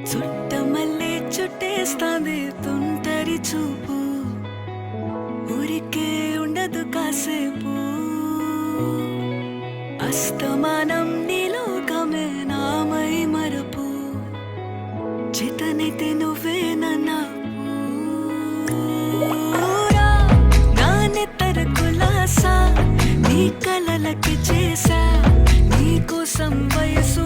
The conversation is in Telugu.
చుట్టమల్లే చుట్టేస్తాంది తుంటరి చూపు, ఊరికే ఉండదు కాసేపు. అస్తమానం నీలోకమే నామై మరపు, చేతనైతే నువ్వే నన్నా నా నెత్తర కులాసా, నీ కలలకి చేసా నీ కోసం వయసు